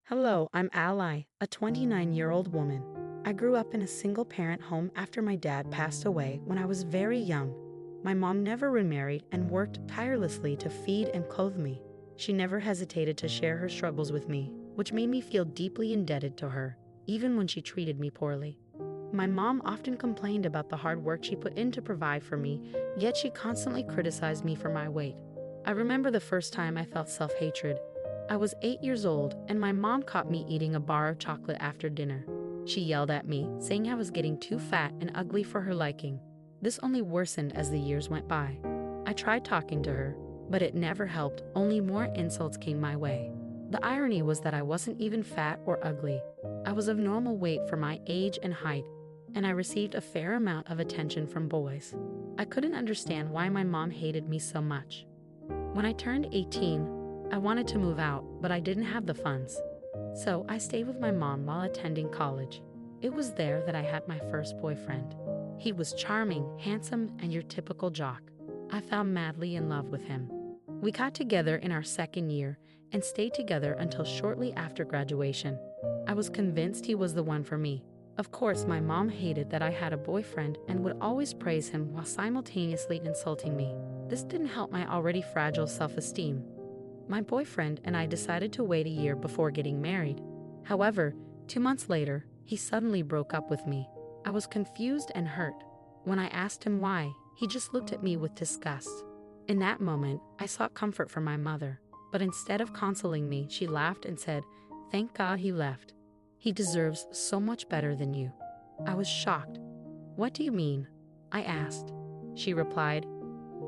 Hello, I'm Ally, a 29-year-old woman. I grew up in a single-parent home after my dad passed away when I was very young. My mom never remarried and worked tirelessly to feed and clothe me. She never hesitated to share her struggles with me, which made me feel deeply indebted to her, even when she treated me poorly. My mom often complained about the hard work she put in to provide for me, yet she constantly criticized me for my weight. I remember the first time I felt self-hatred. I was 8 years old, and my mom caught me eating a bar of chocolate after dinner. She yelled at me, saying I was getting too fat and ugly for her liking. This only worsened as the years went by. I tried talking to her, but it never helped, only more insults came my way. The irony was that I wasn't even fat or ugly. I was of normal weight for my age and height, and I received a fair amount of attention from boys. I couldn't understand why my mom hated me so much. When I turned 18, I wanted to move out, but I didn't have the funds. So I stayed with my mom while attending college. It was there that I had my first boyfriend. He was charming, handsome, and your typical jock. I fell madly in love with him. We got together in our second year and stayed together until shortly after graduation. I was convinced he was the one for me. Of course, my mom hated that I had a boyfriend and would always praise him while simultaneously insulting me. This didn't help my already fragile self-esteem. My boyfriend and I decided to wait a year before getting married. However, 2 months later, he suddenly broke up with me. I was confused and hurt. When I asked him why, he just looked at me with disgust. In that moment, I sought comfort from my mother, but instead of consoling me, she laughed and said, "Thank God he left. He deserves so much better than you." I was shocked. "What do you mean?" I asked. She replied,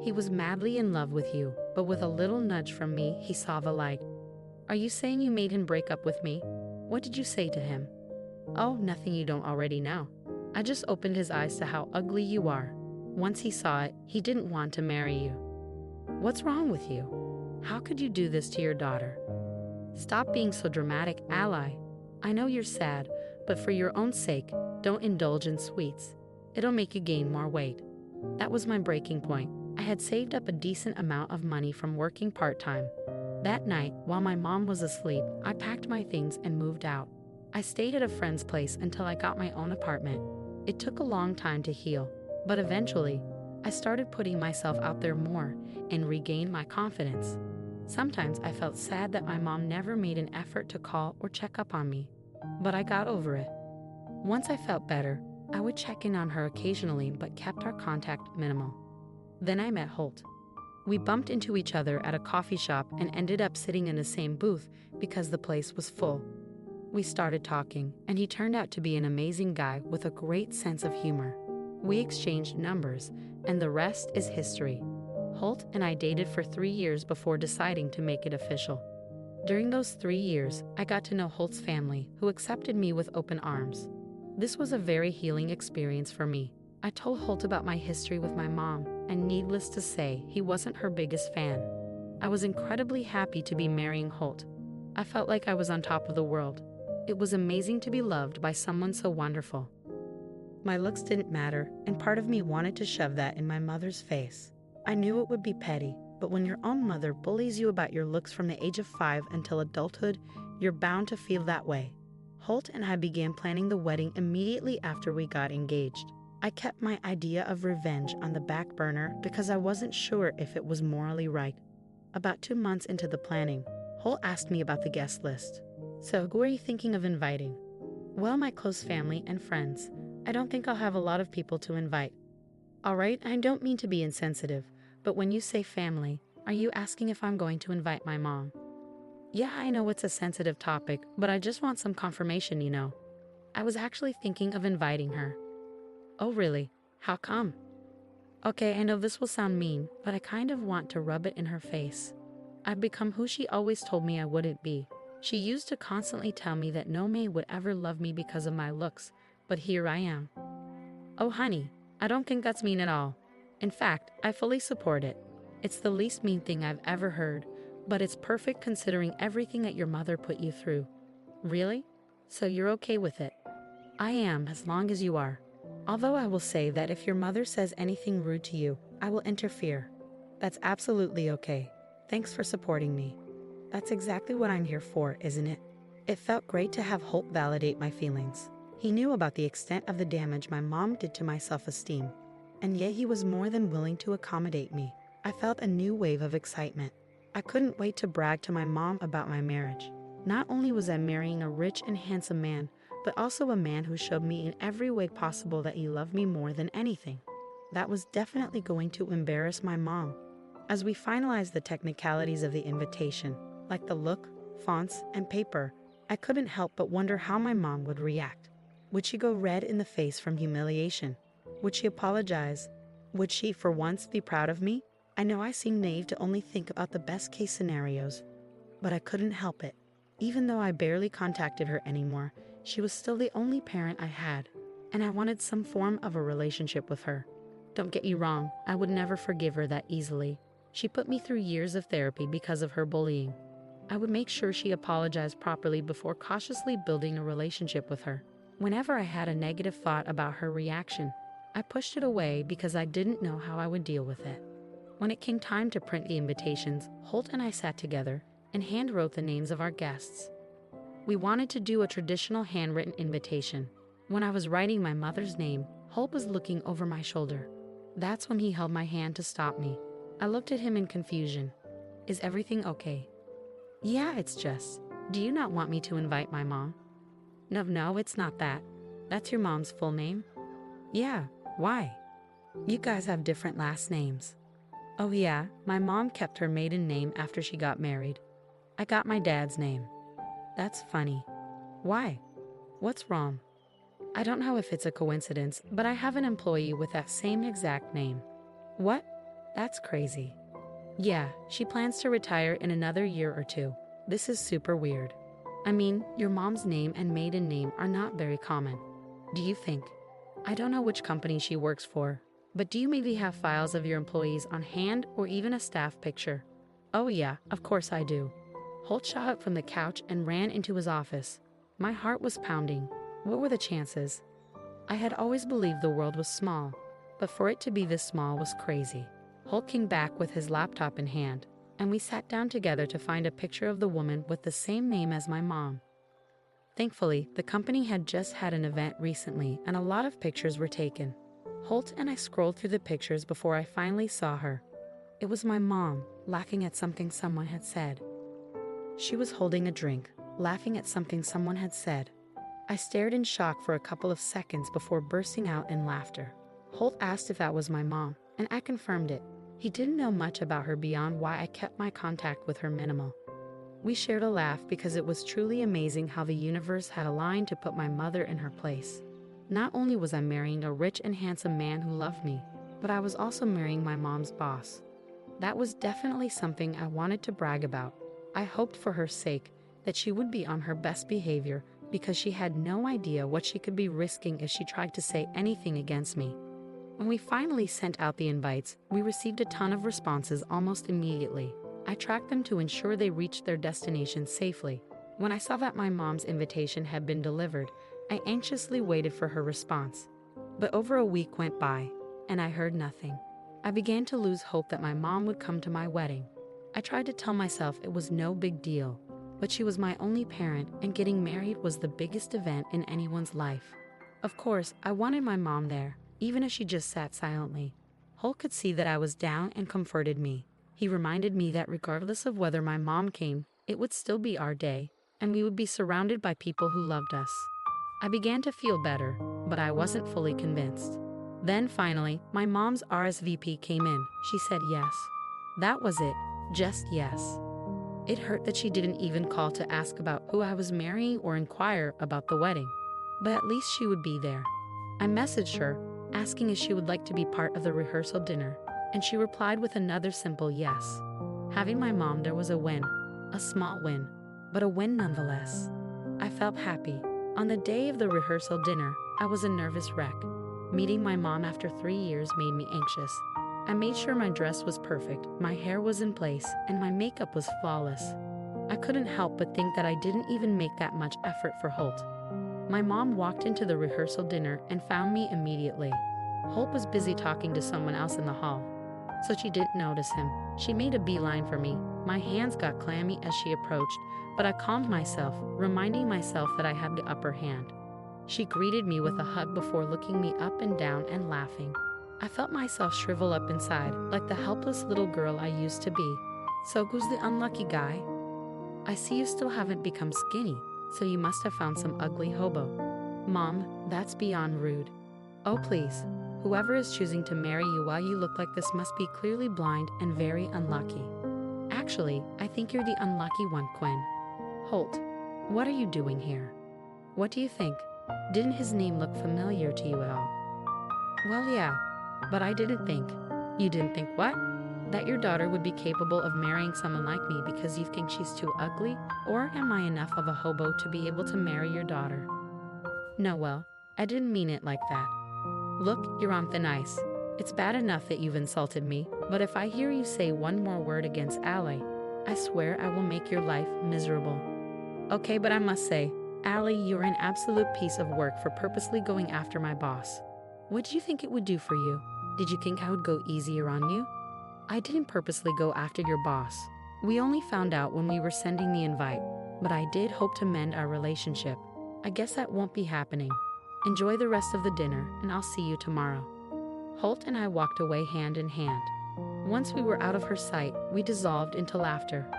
"He was madly in love with you, but with a little nudge from me, he saw the light." "Are you saying you made him break up with me? What did you say to him?" "Oh, nothing you don't already know. I just opened his eyes to how ugly you are. Once he saw it, he didn't want to marry you." "What's wrong with you? How could you do this to your daughter?" "Stop being so dramatic, Ally. I know you're sad, but for your own sake, don't indulge in sweets. It'll make you gain more weight." That was my breaking point. I had saved up a decent amount of money from working part-time. That night, while my mom was asleep, I packed my things and moved out. I stayed at a friend's place until I got my own apartment. It took a long time to heal, but eventually, I started putting myself out there more and regained my confidence. Sometimes I felt sad that my mom never made an effort to call or check up on me, but I got over it. Once I felt better, I would check in on her occasionally but kept our contact minimal. Then I met Holt. We bumped into each other at a coffee shop and ended up sitting in the same booth because the place was full. We started talking, and he turned out to be an amazing guy with a great sense of humor. We exchanged numbers, and the rest is history. Holt and I dated for 3 years before deciding to make it official. During those 3 years, I got to know Holt's family, who accepted me with open arms. This was a very healing experience for me. I told Holt about my history with my mom, and needless to say, he wasn't her biggest fan. I was incredibly happy to be marrying Holt. I felt like I was on top of the world. It was amazing to be loved by someone so wonderful. My looks didn't matter, and part of me wanted to shove that in my mother's face. I knew it would be petty, but when your own mother bullies you about your looks from the age of 5 until adulthood, you're bound to feel that way. Holt and I began planning the wedding immediately after we got engaged. I kept my idea of revenge on the back burner because I wasn't sure if it was morally right. About 2 months into the planning, Holt asked me about the guest list. "So, who are you thinking of inviting?" "Well, my close family and friends. I don't think I'll have a lot of people to invite." "All right, I don't mean to be insensitive, but when you say family, are you asking if I'm going to invite my mom?" "Yeah, I know it's a sensitive topic, but I just want some confirmation, you know." I was actually thinking of inviting her. "Oh, really? How come?" "Okay, I know this will sound mean, but I kind of want to rub it in her face. I've become who she always told me I wouldn't be. She used to constantly tell me that no man would ever love me because of my looks, but here I am." "Oh, honey, I don't think that's mean at all. In fact, I fully support it. It's the least mean thing I've ever heard, but it's perfect considering everything that your mother put you through." "Really? So you're okay with it?" "I am, as long as you are. Although I will say that if your mother says anything rude to you, I will interfere." "That's absolutely okay. Thanks for supporting me." "That's exactly what I'm here for, isn't it? It felt great to have Holt validate my feelings. He knew about the extent of the damage my mom did to my self-esteem, and yet he was more than willing to accommodate me. I felt a new wave of excitement. I couldn't wait to brag to my mom about my marriage. Not only was I marrying a rich and handsome man, but also a man who showed me in every way possible that he loved me more than anything. That was definitely going to embarrass my mom. As we finalized the technicalities of the invitation, like the look, fonts, and paper, I couldn't help but wonder how my mom would react. Would she go red in the face from humiliation? Would she apologize? Would she, for once, be proud of me? I know I seem naive to only think about the best case scenarios, but I couldn't help it. Even though I barely contacted her anymore, she was still the only parent I had, and I wanted some form of a relationship with her. Don't get you wrong, I would never forgive her that easily. She put me through years of therapy because of her bullying. I would make sure she apologized properly before cautiously building a relationship with her. Whenever I had a negative thought about her reaction, I pushed it away because I didn't know how I would deal with it. When it came time to print the invitations, Holt and I sat together and hand-wrote the names of our guests. We wanted to do a traditional handwritten invitation. When I was writing my mother's name, Holt was looking over my shoulder. That's when he held my hand to stop me. I looked at him in confusion. Is everything okay? Yeah, it's just. Do you not want me to invite my mom? No, it's not that. That's your mom's full name? Yeah, why? You guys have different last names. Oh yeah, my mom kept her maiden name after she got married. I got my dad's name. That's funny. Why? What's wrong? I don't know if it's a coincidence, but I have an employee with that same exact name. What? That's crazy. Yeah, she plans to retire in another year or two. This is super weird. I mean, your mom's name and maiden name are not very common. Do you think? I don't know which company she works for, but do you maybe have files of your employees on hand or even a staff picture? Oh yeah, of course I do. Holt shot up from the couch and ran into his office. My heart was pounding. What were the chances? I had always believed the world was small, but for it to be this small was crazy. Holt came back with his laptop in hand, and we sat down together to find a picture of the woman with the same name as my mom. Thankfully, the company had just had an event recently and a lot of pictures were taken. Holt and I scrolled through the pictures before I finally saw her. It was my mom, laughing at something someone had said. She was holding a drink, laughing at something someone had said. I stared in shock for a couple of seconds before bursting out in laughter. Holt asked if that was my mom, and I confirmed it. He didn't know much about her beyond why I kept my contact with her minimal. We shared a laugh because it was truly amazing how the universe had aligned to put my mother in her place. Not only was I marrying a rich and handsome man who loved me, but I was also marrying my mom's boss. That was definitely something I wanted to brag about. I hoped for her sake that she would be on her best behavior because she had no idea what she could be risking if she tried to say anything against me. When we finally sent out the invites, we received a ton of responses almost immediately. I tracked them to ensure they reached their destination safely. When I saw that my mom's invitation had been delivered, I anxiously waited for her response. But over a week went by, and I heard nothing. I began to lose hope that my mom would come to my wedding. I tried to tell myself it was no big deal, but she was my only parent, and getting married was the biggest event in anyone's life. Of course, I wanted my mom there, even if she just sat silently. Holt could see that I was down and comforted me. He reminded me that regardless of whether my mom came, it would still be our day, and we would be surrounded by people who loved us. I began to feel better, but I wasn't fully convinced. Then finally, my mom's RSVP came in. She said yes. That was it, just yes. It hurt that she didn't even call to ask about who I was marrying or inquire about the wedding, but at least she would be there. I messaged her, asking if she would like to be part of the rehearsal dinner, and she replied with another simple yes. Having my mom there was a win, a small win, but a win nonetheless. I felt happy. On the day of the rehearsal dinner, I was a nervous wreck. Meeting my mom after 3 years made me anxious. I made sure my dress was perfect, my hair was in place, and my makeup was flawless. I couldn't help but think that I didn't even make that much effort for Holt. My mom walked into the rehearsal dinner and found me immediately. Holt was busy talking to someone else in the hall, so she didn't notice him. She made a beeline for me. My hands got clammy as she approached, but I calmed myself, reminding myself that I had the upper hand. She greeted me with a hug before looking me up and down and laughing. I felt myself shrivel up inside, like the helpless little girl I used to be. "So who's the unlucky guy? I see you still haven't become skinny, so you must have found some ugly hobo." "Mom, that's beyond rude. Oh please, whoever is choosing to marry you while you look like this must be clearly blind and very unlucky." "Actually, I think you're the unlucky one, Quinn." "Holt, what are you doing here? What do you think? Didn't his name look familiar to you at all?" "Well, yeah, but I didn't think." "You didn't think what?" "That your daughter would be capable of marrying someone like me because you think she's too ugly? Or am I enough of a hobo to be able to marry your daughter?" "No, well, I didn't mean it like that. Look, you're on thin ice. It's bad enough that you've insulted me, but if I hear you say one more word against Allie, I swear I will make your life miserable." "Okay, but I must say, Allie, you're an absolute piece of work for purposely going after my boss. What did you think it would do for you? Did you think I would go easier on you?" "I didn't purposely go after your boss. We only found out when we were sending the invite, but I did hope to mend our relationship. I guess that won't be happening. Enjoy the rest of the dinner, and I'll see you tomorrow." Holt and I walked away hand in hand. Once we were out of her sight, we dissolved into laughter.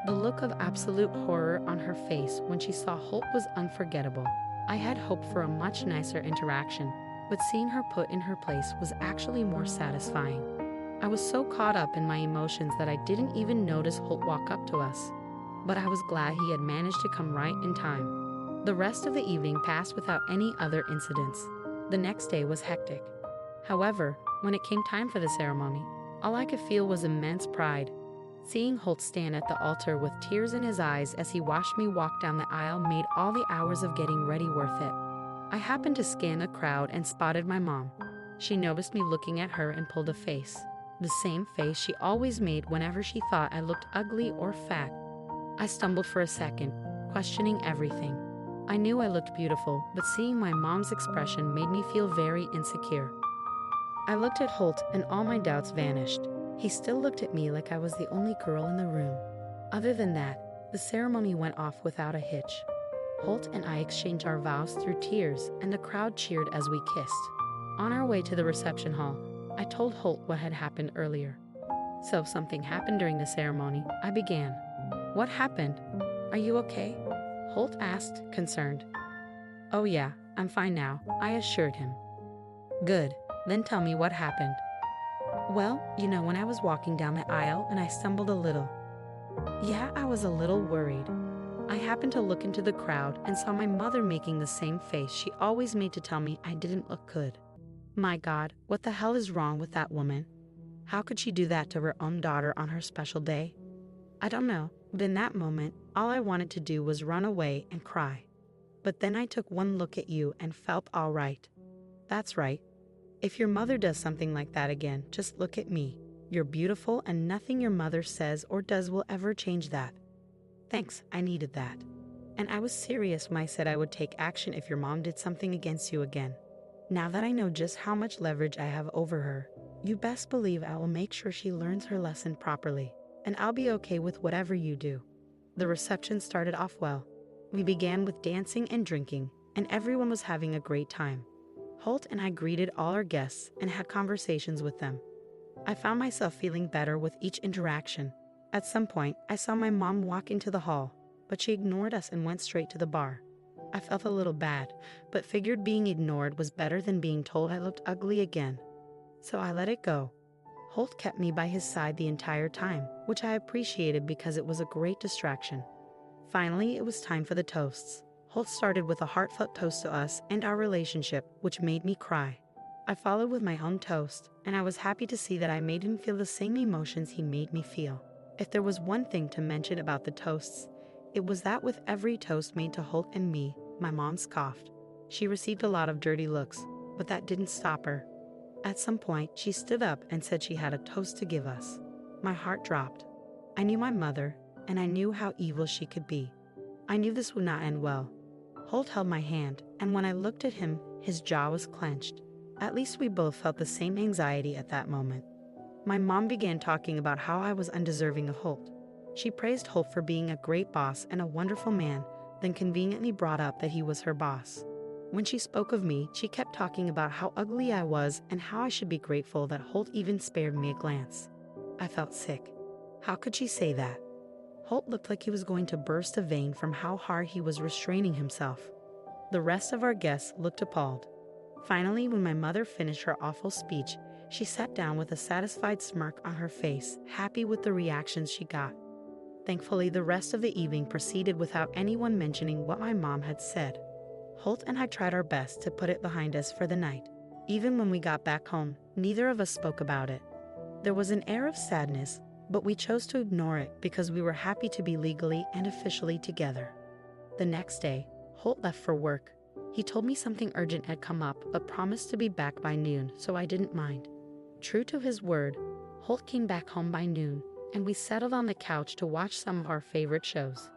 The look of absolute horror on her face when she saw Holt was unforgettable. I had hoped for a much nicer interaction, but seeing her put in her place was actually more satisfying. I was so caught up in my emotions that I didn't even notice Holt walk up to us. But I was glad he had managed to come right in time. The rest of the evening passed without any other incidents. The next day was hectic. However, when it came time for the ceremony, all I could feel was immense pride. Seeing Holt stand at the altar with tears in his eyes as he watched me walk down the aisle made all the hours of getting ready worth it. I happened to scan the crowd and spotted my mom. She noticed me looking at her and pulled a face. The same face she always made whenever she thought I looked ugly or fat. I stumbled for a second, questioning everything. I knew I looked beautiful, but seeing my mom's expression made me feel very insecure. I looked at Holt and all my doubts vanished. He still looked at me like I was the only girl in the room. Other than that, the ceremony went off without a hitch. Holt and I exchanged our vows through tears, and the crowd cheered as we kissed. On our way to the reception hall, I told Holt what had happened earlier. "So something happened during the ceremony," I began. "What happened? Are you okay?" Holt asked, concerned. "Oh yeah, I'm fine now," I assured him. "Good, then tell me what happened." "Well, when I was walking down the aisle and I stumbled a little." "Yeah, I was a little worried. I happened to look into the crowd and saw my mother making the same face she always made to tell me I didn't look good. My God, what the hell is wrong with that woman? How could she do that to her own daughter on her special day? I don't know, but in that moment, all I wanted to do was run away and cry. But then I took one look at you and felt all right. That's right. If your mother does something like that again, just look at me. You're beautiful and nothing your mother says or does will ever change that. Thanks, I needed that. And I was serious when I said I would take action if your mom did something against you again. Now that I know just how much leverage I have over her, you best believe I will make sure she learns her lesson properly, and I'll be okay with whatever you do." The reception started off well. We began with dancing and drinking, and everyone was having a great time. Holt and I greeted all our guests and had conversations with them. I found myself feeling better with each interaction. At some point, I saw my mom walk into the hall, but she ignored us and went straight to the bar. I felt a little bad, but figured being ignored was better than being told I looked ugly again. So I let it go. Holt kept me by his side the entire time, which I appreciated because it was a great distraction. Finally, it was time for the toasts. Holt started with a heartfelt toast to us and our relationship, which made me cry. I followed with my own toast, and I was happy to see that I made him feel the same emotions he made me feel. If there was one thing to mention about the toasts, it was that with every toast made to Holt and me, my mom scoffed. She received a lot of dirty looks, but that didn't stop her. At some point, she stood up and said she had a toast to give us. My heart dropped. I knew my mother, and I knew how evil she could be. I knew this would not end well. Holt held my hand, and when I looked at him, his jaw was clenched. At least we both felt the same anxiety at that moment. My mom began talking about how I was undeserving of Holt. She praised Holt for being a great boss and a wonderful man, then conveniently brought up that he was her boss. When she spoke of me, she kept talking about how ugly I was and how I should be grateful that Holt even spared me a glance. I felt sick. How could she say that? Holt looked like he was going to burst a vein from how hard he was restraining himself. The rest of our guests looked appalled. Finally, when my mother finished her awful speech, she sat down with a satisfied smirk on her face, happy with the reactions she got. Thankfully, the rest of the evening proceeded without anyone mentioning what my mom had said. Holt and I tried our best to put it behind us for the night. Even when we got back home, neither of us spoke about it. There was an air of sadness, but we chose to ignore it because we were happy to be legally and officially together. The next day, Holt left for work. He told me something urgent had come up, but promised to be back by noon, so I didn't mind. True to his word, Holt came back home by noon, and we settled on the couch to watch some of our favorite shows.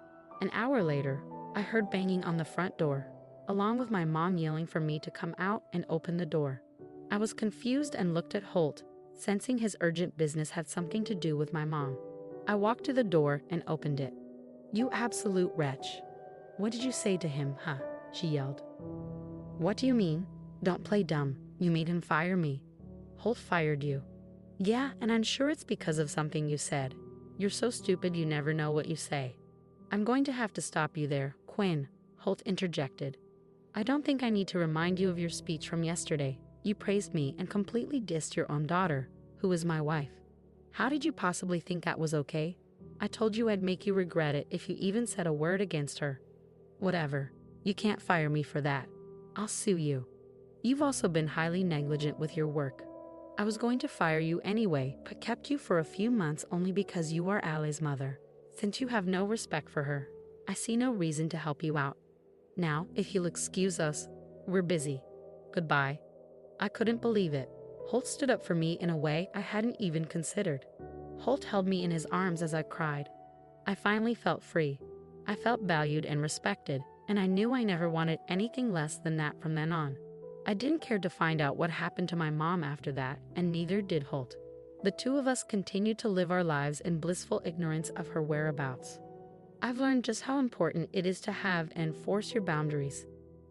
An hour later, I heard banging on the front door, along with my mom yelling for me to come out and open the door. I was confused and looked at Holt, sensing his urgent business had something to do with my mom. I walked to the door and opened it. "You absolute wretch. What did you say to him, huh?" she yelled. "What do you mean? Don't play dumb. You made him fire me." "Holt fired you." "Yeah, and I'm sure it's because of something you said. You're so stupid you never know what you say." "I'm going to have to stop you there, Quinn," Holt interjected. "I don't think I need to remind you of your speech from yesterday. You praised me and completely dissed your own daughter, who is my wife. How did you possibly think that was okay? I told you I'd make you regret it if you even said a word against her." "Whatever. You can't fire me for that. I'll sue you. You've also been highly negligent with your work. I was going to fire you anyway, but kept you for a few months only because you are Allie's mother. Since you have no respect for her, I see no reason to help you out. Now, if you'll excuse us, we're busy. Goodbye." I couldn't believe it. Holt stood up for me in a way I hadn't even considered. Holt held me in his arms as I cried. I finally felt free. I felt valued and respected, and I knew I never wanted anything less than that from then on. I didn't care to find out what happened to my mom after that, and neither did Holt. The two of us continued to live our lives in blissful ignorance of her whereabouts. I've learned just how important it is to have and enforce your boundaries.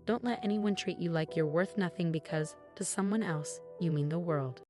Don't let anyone treat you like you're worth nothing because, to someone else, you mean the world.